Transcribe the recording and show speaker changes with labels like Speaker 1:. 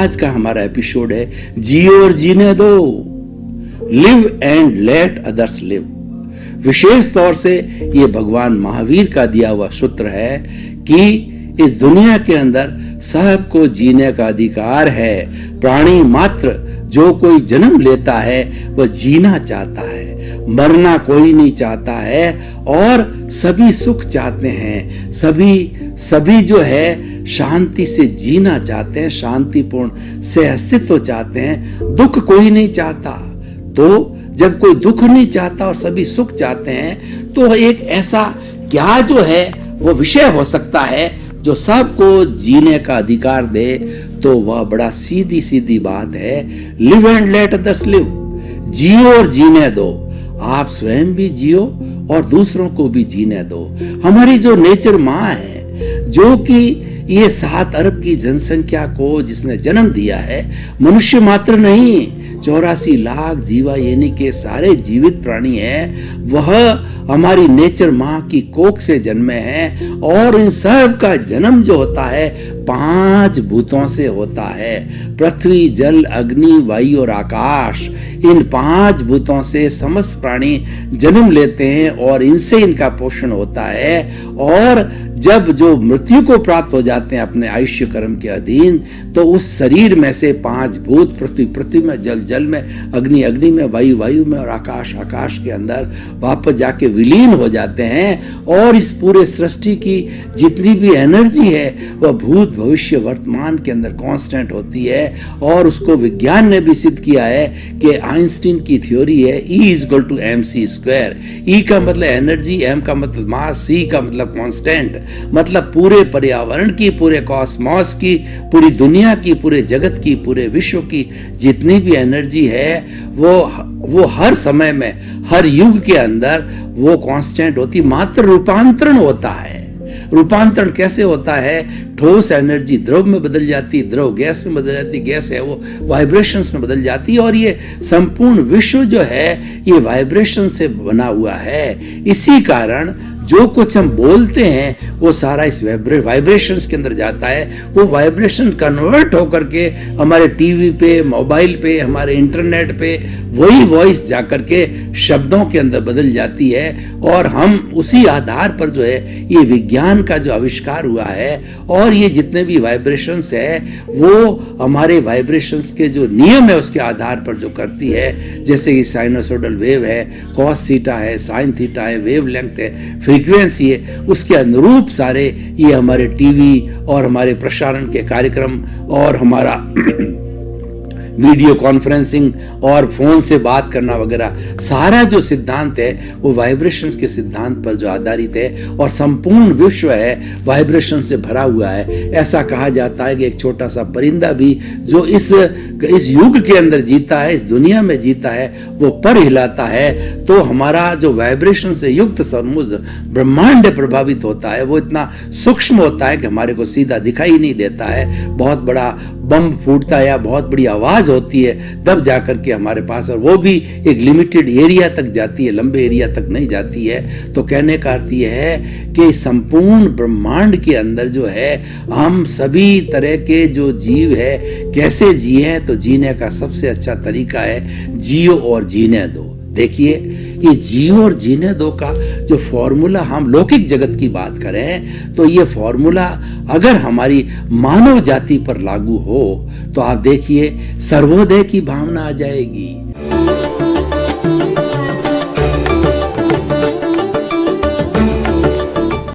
Speaker 1: आज का हमारा एपिसोड है जियो और जीने दो, live and let others live. विशेष तौर से ये भगवान महावीर का दिया हुआ सूत्र है कि इस दुनिया के अंदर सबको जीने का अधिकार है। प्राणी मात्र जो कोई जन्म लेता है वह जीना चाहता है, मरना कोई नहीं चाहता है और सभी सुख चाहते हैं। सभी जो है शांति से जीना चाहते हैं, शांतिपूर्ण से अस्तित्व चाहते हैं, दुख कोई नहीं चाहता। तो जब कोई दुख नहीं चाहता और सभी सुख चाहते हैं तो एक ऐसा क्या जो है वो विषय हो सकता है जो सबको जीने का अधिकार दे। तो वह बड़ा सीधी सीधी बात है, live and let others live. जियो और जीने दो, आप स्वयं भी जियो और दूसरों को भी जीने दो। हमारी जो नेचर माँ है, जो कि ये 7 अरब की जनसंख्या को जिसने जन्म दिया है, मनुष्य मात्र नहीं 84 लाख जीवा यानी के सारे जीवित प्राणी हैं, वह हमारी नेचर माँ की कोख से जन्मे हैं। और इन सब का जन्म जो होता है 5 भूतों से होता है, पृथ्वी, जल, अग्नि, वायु और आकाश। इन 5 भूतों से समस्त प्राणी जन्म लेते हैं और इनसे इनका पोषण होता है। और जब जो मृत्यु को प्राप्त हो जाते हैं अपने आयुष्य कर्म के अधीन, तो उस शरीर में से 5 भूत, पृथ्वी में, जल में, अग्नि में, वायु में और आकाश के अंदर वापस जाके विलीन हो जाते हैं। और इस पूरे सृष्टि की जितनी भी एनर्जी है वह भूत, भविष्य, वर्तमान के अंदर कांस्टेंट होती है। और उसको विज्ञान ने भी सिद्ध किया है कि आइंस्टीन की थ्योरी है E=mc²। E का मतलब एनर्जी, M का मतलब मास, C का मतलब कांस्टेंट। मतलब पूरे पर्यावरण की, पूरे कॉस्मॉस की, पूरी दुनिया की, पूरे जगत की, पूरे विश्व की जितनी भी एनर्जी है वो हर समय में, हर युग के अंदर वो कांस्टेंट होती, मात्र रूपांतरण होता है। रूपांतरण कैसे होता है? ठोस एनर्जी द्रव में बदल जाती, द्रव गैस में बदल जाती, गैस है वो वाइब्रेशंस में बदल जाती है। और ये संपूर्ण विश्व जो है ये वाइब्रेशन से बना हुआ है। इसी कारण जो कुछ हम बोलते हैं वो सारा इस वाइब्रेशंस के अंदर जाता है। वो वाइब्रेशन कन्वर्ट होकर के हमारे टीवी पे, मोबाइल पे, हमारे इंटरनेट पे वही वॉइस जाकर के शब्दों के अंदर बदल जाती है। और हम उसी आधार पर जो है ये विज्ञान का जो आविष्कार हुआ है और ये जितने भी वाइब्रेशंस है वो हमारे वाइब्रेशंस के जो नियम है उसके आधार पर जो करती है। जैसे कि साइनोसोडल वेव है, कॉस थीटा है, साइन थीटा है, वेव लेंथ है, फ्रीक्वेंसी है, उसके अनुरूप सारे ये हमारे टीवी और हमारे प्रसारण के कार्यक्रम और हमारा वीडियो कॉन्फ्रेंसिंग और फोन से बात करना वगैरह सारा जो सिद्धांत है वो वाइब्रेशंस के सिद्धांत पर जो आधारित है। और संपूर्ण विश्व है वाइब्रेशन से भरा हुआ है। ऐसा कहा जाता है कि एक छोटा सा परिंदा भी जो इस युग के अंदर जीता है, इस दुनिया में जीता है, वो पर हिलाता है तो हमारा जो वाइब्रेशन से युक्त समूह ब्रह्मांड प्रभावित होता है। वो इतना सूक्ष्म होता है कि हमारे को सीधा दिखाई नहीं देता है। बहुत बड़ा बम फूटता है या बहुत बड़ी आवाज होती है तब जाकर के हमारे पास, और वो भी एक लिमिटेड एरिया तक जाती है, लंबे एरिया तक नहीं जाती है। तो कहने का अर्थ यह है कि संपूर्ण ब्रह्मांड के अंदर जो है हम सभी तरह के जो जीव है कैसे जिए, तो जीने का सबसे अच्छा तरीका है जियो और जीने दो। देखिए ये जियो और जीने दो का जो फॉर्मूला, हम लौकिक जगत की बात करें तो ये फॉर्मूला अगर हमारी मानव जाति पर लागू हो तो आप देखिए सर्वोदय की भावना आ जाएगी।